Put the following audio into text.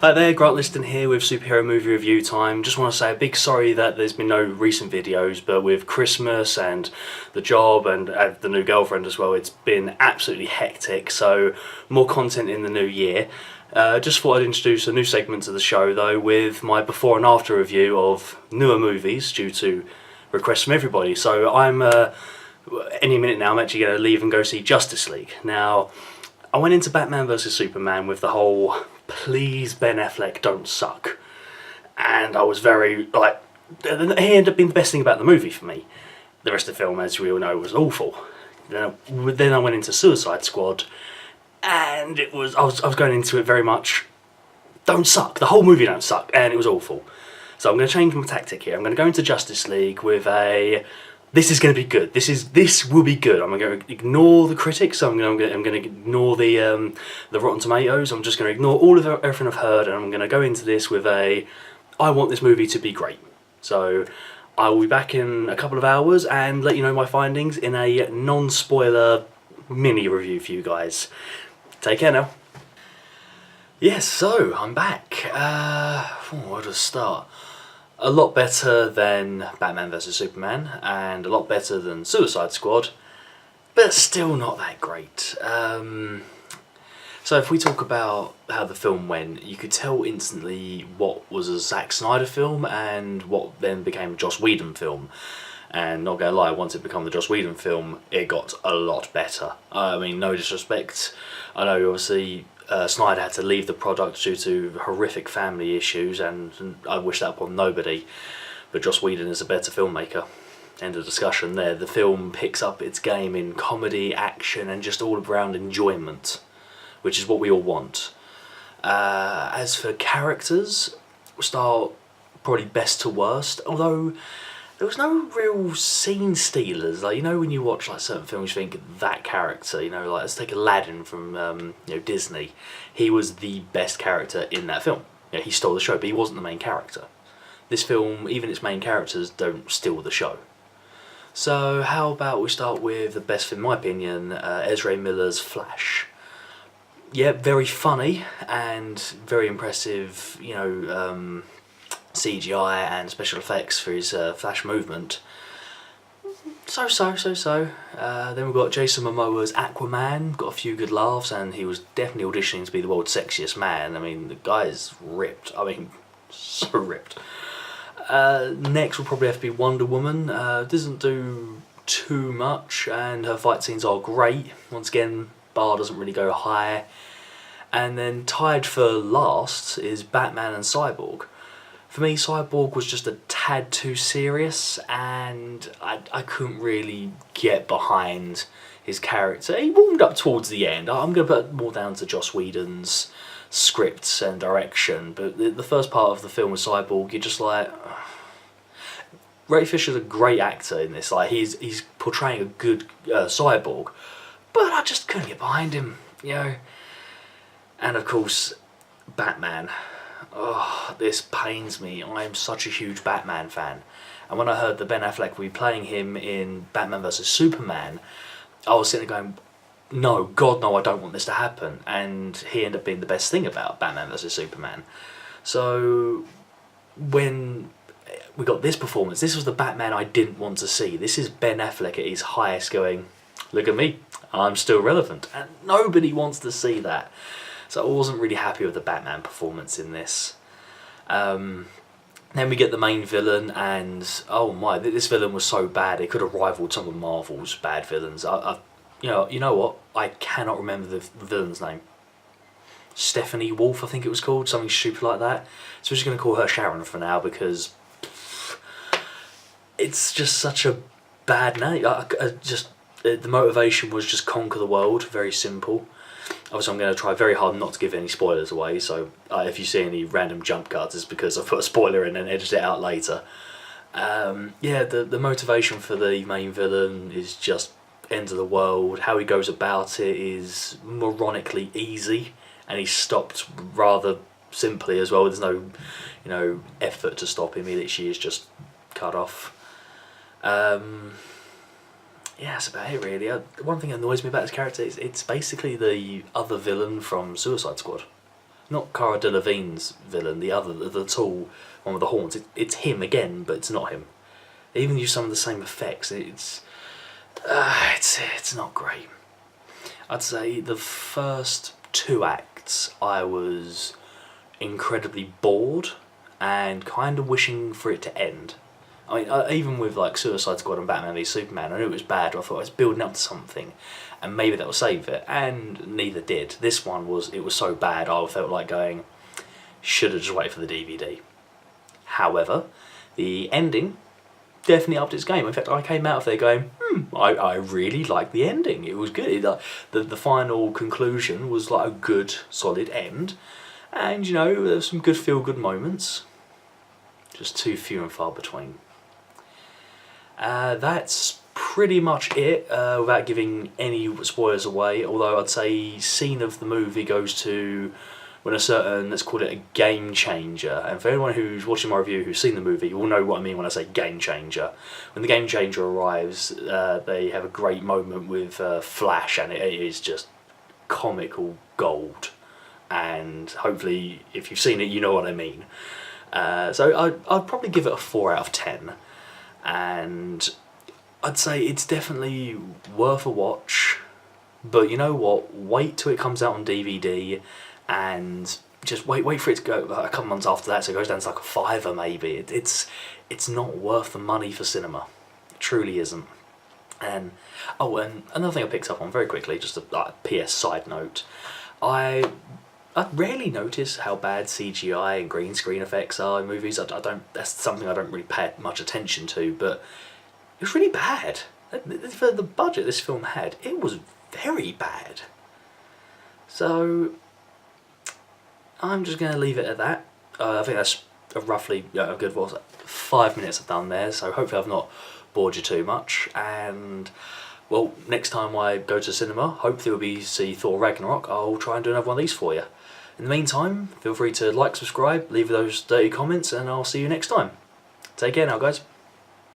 Hi there, Grant Liston here with Superhero Movie Review Time. Just want to say a big sorry that there's been no recent videos, but with Christmas and the job and the new girlfriend as well, it's been absolutely hectic, so more content in the new year. Just thought I'd introduce a new segment to the show though with my before and after review of newer movies due to requests from everybody. So any minute now I'm actually going to leave and go see Justice League. Now, I went into Batman vs Superman with the whole please Ben Affleck don't suck, and I was very like, he ended up being the best thing about the movie for me. The rest of the film, as we all know, was awful. Then I went into Suicide Squad, and I was going into it very much don't suck. The whole movie don't suck, and it was awful. So I'm going to change my tactic here. I'm going to go into Justice League with a this is going to be good. This will be good. I'm going to ignore the critics. I'm going to ignore the Rotten Tomatoes. I'm just going to ignore all of everything I've heard, and I'm going to go into this with a I want this movie to be great. So I will be back in a couple of hours and let you know my findings in a non-spoiler mini review for you guys. Take care now. Yes, so I'm back. Where to start? A lot better than Batman vs Superman, and a lot better than Suicide Squad, but still not that great. So if we talk about how the film went, you could tell instantly what was a Zack Snyder film and what then became a Joss Whedon film. And not gonna lie, once it became the Joss Whedon film, it got a lot better. I mean, no disrespect, I know obviously Snyder had to leave the product due to horrific family issues, and I wish that upon nobody, but Joss Whedon is a better filmmaker. End of discussion there. The film picks up its game in comedy, action, and just all around enjoyment, which is what we all want. As for characters, we'll start probably best to worst, although there was no real scene stealers. Like, you know, when you watch like certain films, you think that character. You know, like let's take Aladdin from Disney. He was the best character in that film. You know, he stole the show, but he wasn't the main character. This film, even its main characters, don't steal the show. So how about we start with the best, in my opinion, Ezra Miller's Flash. Yeah, very funny and very impressive. You know. CGI and special effects for his Flash movement. So. Then we've got Jason Momoa's Aquaman, got a few good laughs, and he was definitely auditioning to be the world's sexiest man. I mean, the guy is ripped. I mean, so ripped. Next will probably have to be Wonder Woman. Doesn't do too much, and her fight scenes are great. Once again, bar doesn't really go high. And then tied for last is Batman and Cyborg. For me, Cyborg was just a tad too serious, and I couldn't really get behind his character. He warmed up towards the end. I'm going to put more down to Joss Whedon's scripts and direction, but the first part of the film with Cyborg, you're just like... Ray Fisher's a great actor in this. Like, he's portraying a good Cyborg, but I just couldn't get behind him, you know. And of course, Batman. Oh, this pains me. I am such a huge Batman fan. And when I heard that Ben Affleck would be playing him in Batman vs Superman, I was sitting there going, no, God no, I don't want this to happen. And he ended up being the best thing about Batman vs Superman. So when we got this performance, this was the Batman I didn't want to see. This is Ben Affleck at his highest going, look at me, I'm still relevant. And nobody wants to see that. So I wasn't really happy with the Batman performance in this. Then we get the main villain, and oh my, this villain was so bad. It could have rivaled some of Marvel's bad villains. You know what? I cannot remember the villain's name. Stephanie Wolf, I think it was called, something stupid like that. So we're just going to call her Sharon for now because it's just such a bad name. The motivation was just conquer the world. Very simple. Obviously, I'm going to try very hard not to give any spoilers away, so if you see any random jump cuts, it's because I've put a spoiler in and edited it out later. Yeah, the motivation for the main villain is just end of the world. How he goes about it is moronically easy, and he's stopped rather simply as well. There's no, effort to stop him. He literally is just cut off. Yeah, that's about it really. One thing that annoys me about his character is it's basically the other villain from Suicide Squad. Not Cara Delevingne's villain, the other, the tall one with the horns. It's him again, but it's not him. They even use some of the same effects. It's not great. I'd say the first 2 acts I was incredibly bored and kind of wishing for it to end. I mean, even with like Suicide Squad and Batman v Superman, I knew it was bad, but I thought I was building up to something, and maybe that will save it, and neither did. This one was so bad, I felt like going, should have just waited for the DVD. However, the ending definitely upped its game. In fact, I came out of there going, I really liked the ending. It was good. The final conclusion was like a good, solid end, and you know, there's some good feel-good moments. Just too few and far between. That's pretty much it, without giving any spoilers away, although I'd say scene of the movie goes to when a certain, let's call it a game changer, and for anyone who's watching my review who's seen the movie will know what I mean when I say game changer. When the game changer arrives, they have a great moment with Flash, and it is just comical gold, and hopefully if you've seen it you know what I mean. So I'd probably give it a 4 out of 10. And I'd say it's definitely worth a watch, but you know what, wait till it comes out on DVD, and just wait for it to go a couple months after that, so it goes down to like a fiver maybe. It's not worth the money for cinema, it truly isn't. And and another thing I picked up on very quickly, just a PS side note, I rarely notice how bad CGI and green screen effects are in movies. I don't. That's something I don't really pay much attention to, but it was really bad. For the budget this film had, it was very bad. So I'm just going to leave it at that. I think that's a roughly a good 5 minutes I've done there, so hopefully I've not bored you too much. And well, next time I go to cinema, hopefully we'll be see Thor Ragnarok. I'll try and do another one of these for you. In the meantime, feel free to like, subscribe, leave those dirty comments, and I'll see you next time. Take care now, guys.